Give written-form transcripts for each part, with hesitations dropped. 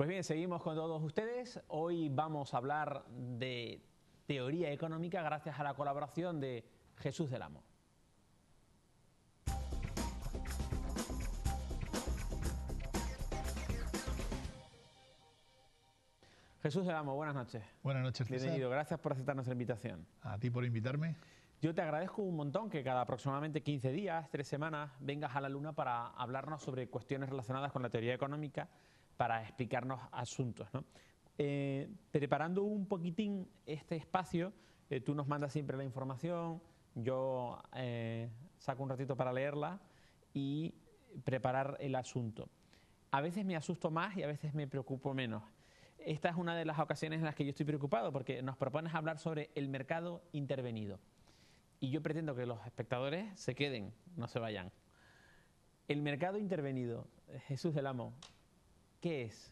Pues bien, seguimos con todos ustedes. Hoy vamos a hablar de teoría económica gracias a la colaboración de Jesús del Amo. Jesús del Amo, buenas noches. Buenas noches, César. Bienvenido, gracias por aceptar nuestra invitación. A ti por invitarme. Yo te agradezco un montón que cada aproximadamente 15 días, 3 semanas, vengas a la Luna para hablarnos sobre cuestiones relacionadas con la teoría económica, para explicarnos asuntos, ¿no? Preparando un poquitín este espacio, tú nos mandas siempre la información, yo saco un ratito para leerla y preparar el asunto. A veces me asusto más y a veces me preocupo menos. Esta es una de las ocasiones en las que yo estoy preocupado porque nos propones hablar sobre el mercado intervenido. Y yo pretendo que los espectadores se queden, no se vayan. El mercado intervenido, Jesús del Amo, ¿qué es?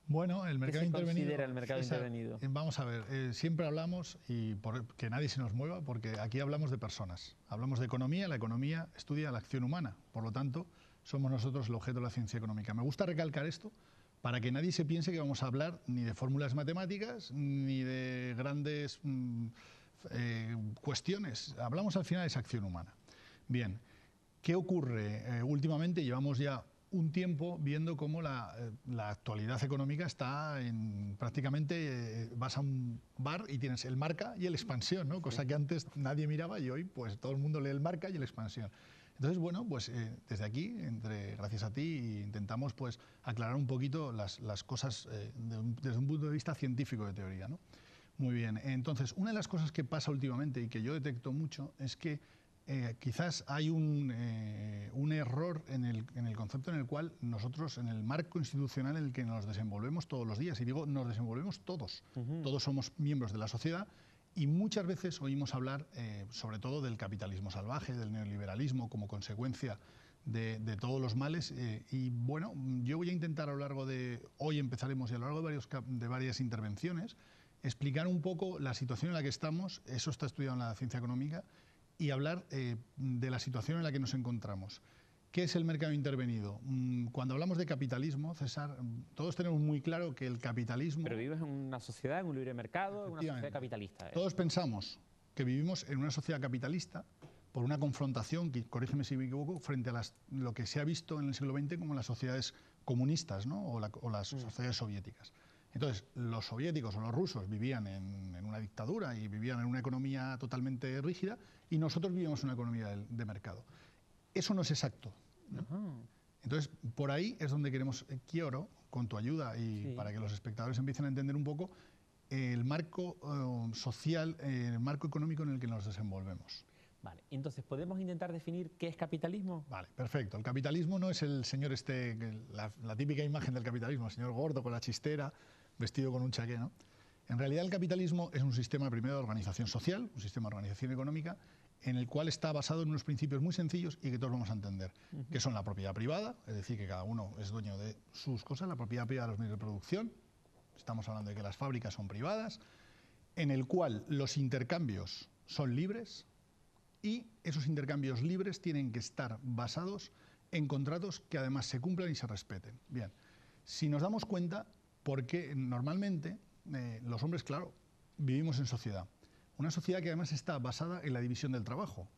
Bueno, el mercado intervenido... ¿Qué se considera el mercado intervenido? Vamos a ver, siempre hablamos, y que nadie se nos mueva, porque aquí hablamos de personas. Hablamos de economía, la economía estudia la acción humana. Por lo tanto, somos nosotros el objeto de la ciencia económica. Me gusta recalcar esto para que nadie se piense que vamos a hablar ni de fórmulas matemáticas, ni de grandes cuestiones. Hablamos al final de esa acción humana. Bien, ¿qué ocurre? Últimamente llevamos ya un tiempo viendo cómo la actualidad económica está en prácticamente vas a un bar y tienes el marca y el expansión, ¿no? Cosa que antes nadie miraba y hoy pues todo el mundo lee el marca y el expansión. Entonces, bueno, pues desde aquí, gracias a ti, intentamos pues aclarar un poquito las cosas desde un punto de vista científico de teoría, ¿no? Muy bien, entonces una de las cosas que pasa últimamente y que yo detecto mucho es que quizás hay un error en el concepto en el cual nosotros, en el marco institucional en el que nos desenvolvemos todos los días, y digo nos desenvolvemos todos, todos somos miembros de la sociedad y muchas veces oímos hablar sobre todo del capitalismo salvaje, del neoliberalismo como consecuencia de todos los males y bueno, yo voy a intentar a lo largo de, hoy empezaremos y a lo largo de varias intervenciones, explicar un poco la situación en la que estamos, eso está estudiado en la ciencia económica, y hablar de la situación en la que nos encontramos. ¿Qué es el mercado intervenido? Cuando hablamos de capitalismo, César, todos tenemos muy claro que el capitalismo... Pero vives en una sociedad, en un libre mercado, en una sociedad capitalista. Todos pensamos que vivimos en una sociedad capitalista por una confrontación, que, corrígeme si me equivoco, frente a lo que se ha visto en el siglo XX como las sociedades comunistas, ¿no? o las sociedades soviéticas. Entonces, los soviéticos o los rusos vivían en una dictadura y vivían en una economía totalmente rígida y nosotros vivíamos en una economía de mercado. Eso no es exacto, ¿no? Entonces, por ahí es donde quiero, con tu ayuda y para que los espectadores empiecen a entender un poco, el marco social, el marco económico en el que nos desenvolvemos. Vale, entonces, ¿podemos intentar definir qué es capitalismo? Vale, perfecto. El capitalismo no es el señor la típica imagen del capitalismo, el señor gordo con la chistera, vestido con un chaqué, ¿no? En realidad el capitalismo es un sistema primero de organización social, un sistema de organización económica, en el cual está basado en unos principios muy sencillos y que todos vamos a entender, que son la propiedad privada, es decir, que cada uno es dueño de sus cosas, la propiedad privada de los medios de producción, estamos hablando de que las fábricas son privadas, en el cual los intercambios son libres, y esos intercambios libres tienen que estar basados en contratos que además se cumplan y se respeten. Bien, si nos damos cuenta, porque normalmente los hombres, claro, vivimos en sociedad. Una sociedad que además está basada en la división del trabajo.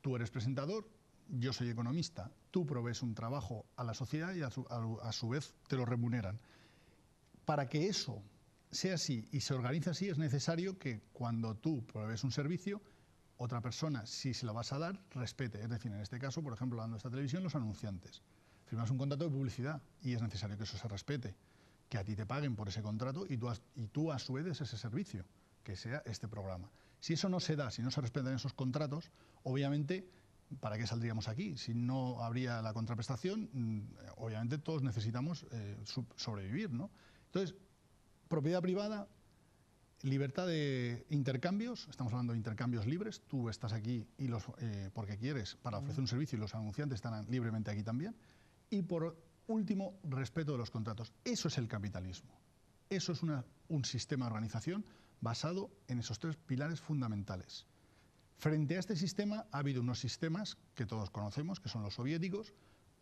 Tú eres presentador, yo soy economista, tú provees un trabajo a la sociedad y a su vez te lo remuneran. Para que eso sea así y se organice así, es necesario que cuando tú provees un servicio, otra persona, si se lo vas a dar, respete. Es decir, en este caso, por ejemplo, hablando de esta televisión, los anunciantes. Firmas un contrato de publicidad y es necesario que eso se respete, que a ti te paguen por ese contrato y tú a su vez des ese servicio, que sea este programa. Si eso no se da, si no se respetan esos contratos, obviamente, ¿para qué saldríamos aquí? Si no habría la contraprestación, obviamente todos necesitamos sobrevivir, ¿no? Entonces, propiedad privada, libertad de intercambios, estamos hablando de intercambios libres, tú estás aquí porque quieres para ofrecer un servicio y los anunciantes están libremente aquí también. Y por último, respeto de los contratos. Eso es el capitalismo. Eso es un sistema de organización basado en esos tres pilares fundamentales. Frente a este sistema ha habido unos sistemas que todos conocemos, que son los soviéticos,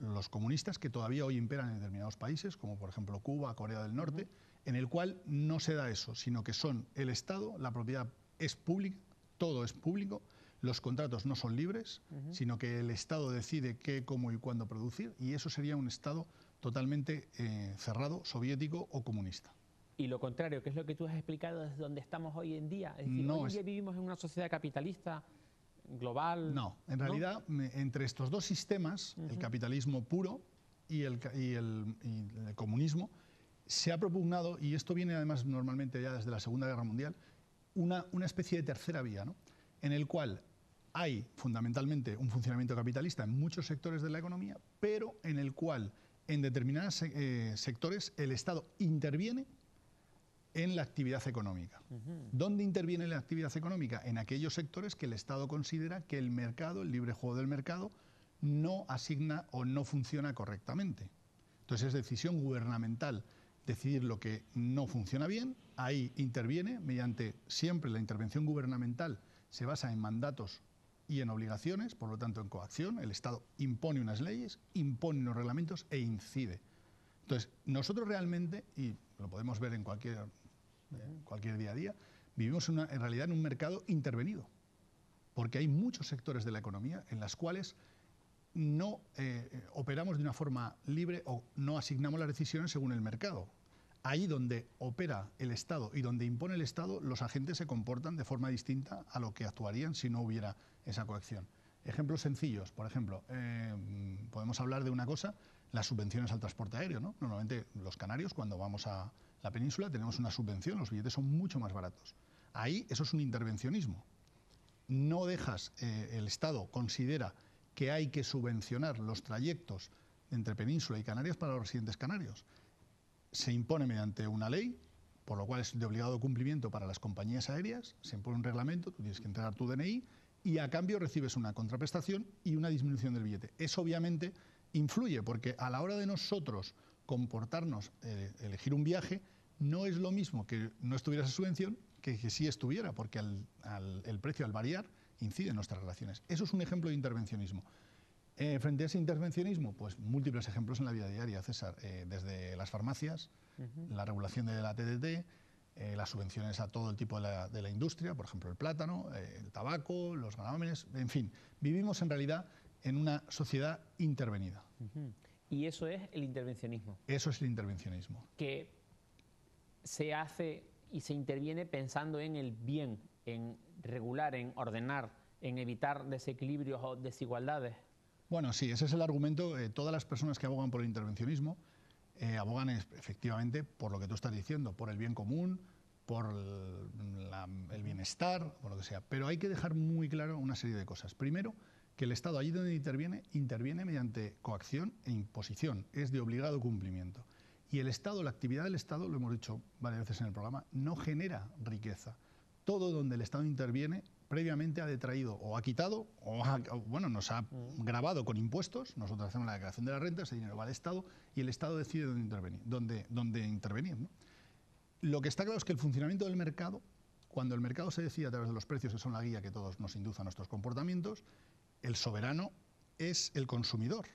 los comunistas que todavía hoy imperan en determinados países, como por ejemplo Cuba, Corea del Norte, en el cual no se da eso, sino que son el Estado, la propiedad es pública, todo es público, los contratos no son libres, sino que el Estado decide qué, cómo y cuándo producir, y eso sería un Estado totalmente cerrado, soviético o comunista. Y lo contrario, que es lo que tú has explicado desde donde estamos hoy en día. Es decir, No hoy en día vivimos en una sociedad capitalista, global. No, en realidad, entre estos dos sistemas, el capitalismo puro y el comunismo, se ha propugnado, y esto viene además normalmente ya desde la Segunda Guerra Mundial, una especie de tercera vía, ¿no? En el cual hay fundamentalmente un funcionamiento capitalista en muchos sectores de la economía, pero en el cual en determinados sectores el Estado interviene en la actividad económica. ¿Dónde interviene la actividad económica? En aquellos sectores que el Estado considera que el mercado, el libre juego del mercado, no asigna o no funciona correctamente. Entonces es decisión gubernamental decidir lo que no funciona bien, ahí interviene mediante siempre la intervención gubernamental se basa en mandatos y en obligaciones, por lo tanto en coacción, el Estado impone unas leyes, impone unos reglamentos e incide. Entonces, nosotros realmente, y lo podemos ver en cualquier día a día, vivimos en realidad en un mercado intervenido, porque hay muchos sectores de la economía en las cuales no operamos de una forma libre o no asignamos las decisiones según el mercado. Ahí donde opera el Estado y donde impone el Estado, los agentes se comportan de forma distinta a lo que actuarían si no hubiera esa coacción. Ejemplos sencillos, por ejemplo, podemos hablar de una cosa, las subvenciones al transporte aéreo, ¿no? Normalmente los canarios, cuando vamos a la península, tenemos una subvención, los billetes son mucho más baratos. Ahí eso es un intervencionismo. No dejas, el Estado considera que hay que subvencionar los trayectos entre Península y Canarias para los residentes canarios. Se impone mediante una ley, por lo cual es de obligado cumplimiento para las compañías aéreas, se impone un reglamento, tú tienes que entregar tu DNI y a cambio recibes una contraprestación y una disminución del billete. Eso obviamente influye porque a la hora de nosotros comportarnos, elegir un viaje, no es lo mismo que no estuviera esa subvención que sí estuviera, porque el precio al variar incide en nuestras relaciones. Eso es un ejemplo de intervencionismo. Frente a ese intervencionismo, pues múltiples ejemplos en la vida diaria, César, desde las farmacias, la regulación de la TDT, las subvenciones a todo el tipo de la industria, por ejemplo el plátano, el tabaco, los gravámenes, en fin, vivimos en realidad en una sociedad intervenida. Y eso es el intervencionismo. Eso es el intervencionismo. Que se hace y se interviene pensando en el bien, en regular, en ordenar, en evitar desequilibrios o desigualdades. Bueno, sí, ese es el argumento. Todas las personas que abogan por el intervencionismo abogan efectivamente por lo que tú estás diciendo, por el bien común, por el bienestar, por lo que sea. Pero hay que dejar muy claro una serie de cosas. Primero, que el Estado allí donde interviene mediante coacción e imposición, es de obligado cumplimiento. Y el Estado, la actividad del Estado, lo hemos dicho varias veces en el programa, no genera riqueza. Todo donde el Estado interviene previamente ha detraído o ha quitado o bueno, nos ha grabado con impuestos. Nosotros hacemos la declaración de la renta, ese dinero va al Estado y el Estado decide dónde intervenir, ¿no? Lo que está claro es que el funcionamiento del mercado, cuando el mercado se decide a través de los precios, que son la guía que todos nos induce a nuestros comportamientos, el soberano es el consumidor.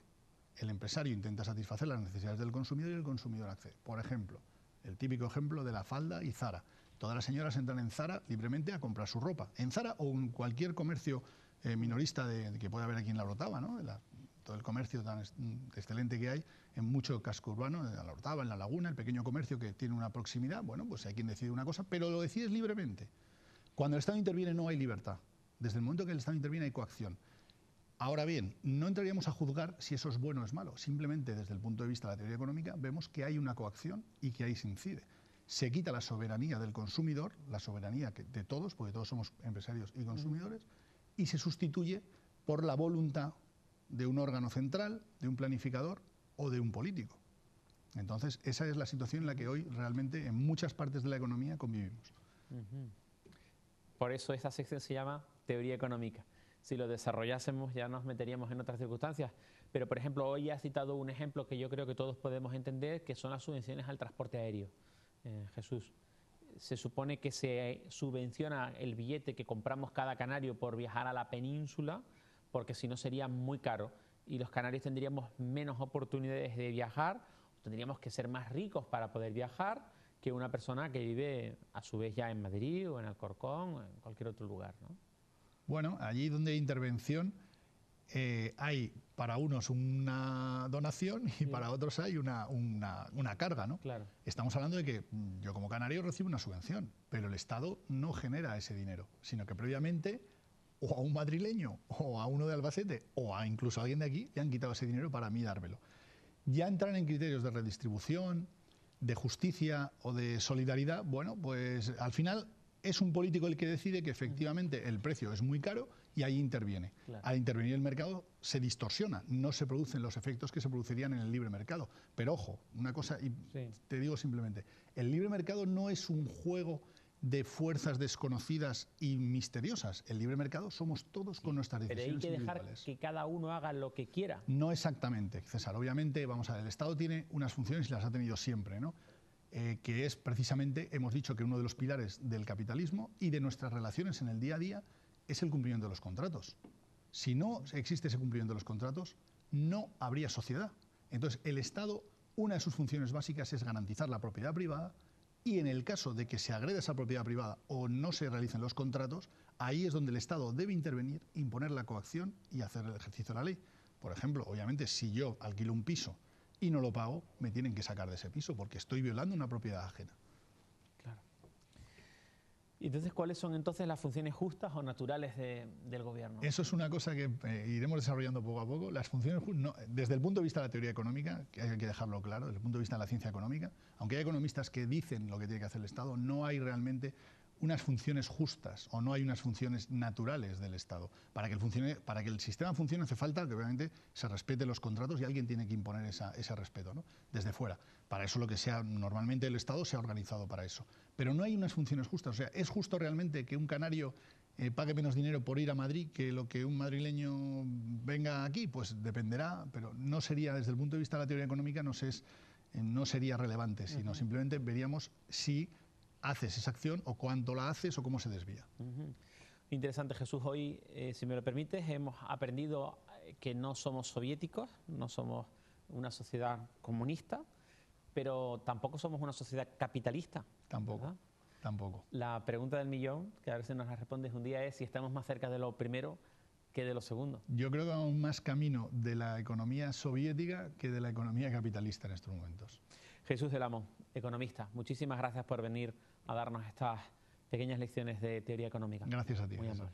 El empresario intenta satisfacer las necesidades del consumidor y el consumidor accede. Por ejemplo, el típico ejemplo de la falda y Zara. Todas las señoras entran en Zara libremente a comprar su ropa. En Zara o en cualquier comercio minorista que puede haber aquí en La Orotava, ¿no? Todo el comercio tan excelente que hay en mucho casco urbano, en La Orotava, en La Laguna, el pequeño comercio que tiene una proximidad, bueno, pues hay quien decide una cosa, pero lo decides libremente. Cuando el Estado interviene no hay libertad. Desde el momento que el Estado interviene hay coacción. Ahora bien, no entraríamos a juzgar si eso es bueno o es malo. Simplemente desde el punto de vista de la teoría económica vemos que hay una coacción y que ahí se incide. Se quita la soberanía del consumidor, la soberanía de todos, porque todos somos empresarios y consumidores, y se sustituye por la voluntad de un órgano central, de un planificador o de un político. Entonces, esa es la situación en la que hoy realmente en muchas partes de la economía convivimos. Por eso esta sección se llama Teoría Económica. Si lo desarrollásemos ya nos meteríamos en otras circunstancias. Pero, por ejemplo, hoy has citado un ejemplo que yo creo que todos podemos entender, que son las subvenciones al transporte aéreo. Jesús, se supone que se subvenciona el billete que compramos cada canario por viajar a la península, porque si no sería muy caro. y los canarios tendríamos menos oportunidades de viajar, tendríamos que ser más ricos para poder viajar que una persona que vive a su vez ya en Madrid o en Alcorcón o en cualquier otro lugar, ¿no? Bueno, allí donde hay intervención hay para unos una donación y para otros hay una carga, ¿no? Claro. Estamos hablando de que yo como canario recibo una subvención, pero el Estado no genera ese dinero, sino que previamente o a un madrileño o a uno de Albacete o a incluso a alguien de aquí le han quitado ese dinero para mí dármelo. Ya entran en criterios de redistribución, de justicia o de solidaridad, bueno, pues al final es un político el que decide que efectivamente el precio es muy caro y ahí interviene. Claro. Al intervenir el mercado se distorsiona, no se producen los efectos que se producirían en el libre mercado. Pero ojo, una cosa, y te digo simplemente, el libre mercado no es un juego de fuerzas desconocidas y misteriosas. El libre mercado somos todos con nuestras decisiones individuales. Pero hay que individuales. dejar que cada uno haga lo que quiera. No exactamente, César. Obviamente, vamos a ver, el Estado tiene unas funciones y las ha tenido siempre, ¿no? Que es precisamente, hemos dicho que uno de los pilares del capitalismo y de nuestras relaciones en el día a día es el cumplimiento de los contratos. Si no existe ese cumplimiento de los contratos, no habría sociedad. Entonces, el Estado, una de sus funciones básicas es garantizar la propiedad privada y en el caso de que se agreda esa propiedad privada o no se realicen los contratos, ahí es donde el Estado debe intervenir, imponer la coacción y hacer el ejercicio de la ley. Por ejemplo, obviamente, si yo alquilo un piso y no lo pago, me tienen que sacar de ese piso porque estoy violando una propiedad ajena. Claro. ¿Y entonces cuáles son entonces las funciones justas o naturales del gobierno? Eso es una cosa que iremos desarrollando poco a poco. Las funciones desde el punto de vista de la teoría económica, que hay que dejarlo claro, desde el punto de vista de la ciencia económica, aunque hay economistas que dicen lo que tiene que hacer el Estado, no hay realmente unas funciones justas o no hay unas funciones naturales del Estado. Para que el sistema funcione hace falta que obviamente se respete los contratos y alguien tiene que imponer ese respeto, ¿no? Desde fuera. Para eso normalmente el Estado se ha organizado para eso. Pero no hay unas funciones justas. O sea, ¿es justo realmente que un canario pague menos dinero por ir a Madrid que lo que un madrileño venga aquí? Pues dependerá, pero no sería, desde el punto de vista de la teoría económica, no sería relevante, sino simplemente veríamos si haces esa acción o cuánto la haces o cómo se desvía. Interesante, Jesús. Hoy, si me lo permites, hemos aprendido que no somos soviéticos, no somos una sociedad comunista, pero tampoco somos una sociedad capitalista. Tampoco, ¿verdad? tampoco. La pregunta del millón, que a ver si nos la respondes un día, es si estamos más cerca de lo primero que de lo segundo. Yo creo que vamos más camino de la economía soviética que de la economía capitalista en estos momentos. Jesús Del Amo, economista, muchísimas gracias por venir a darnos estas pequeñas lecciones de teoría económica. Gracias a ti. Muy amable.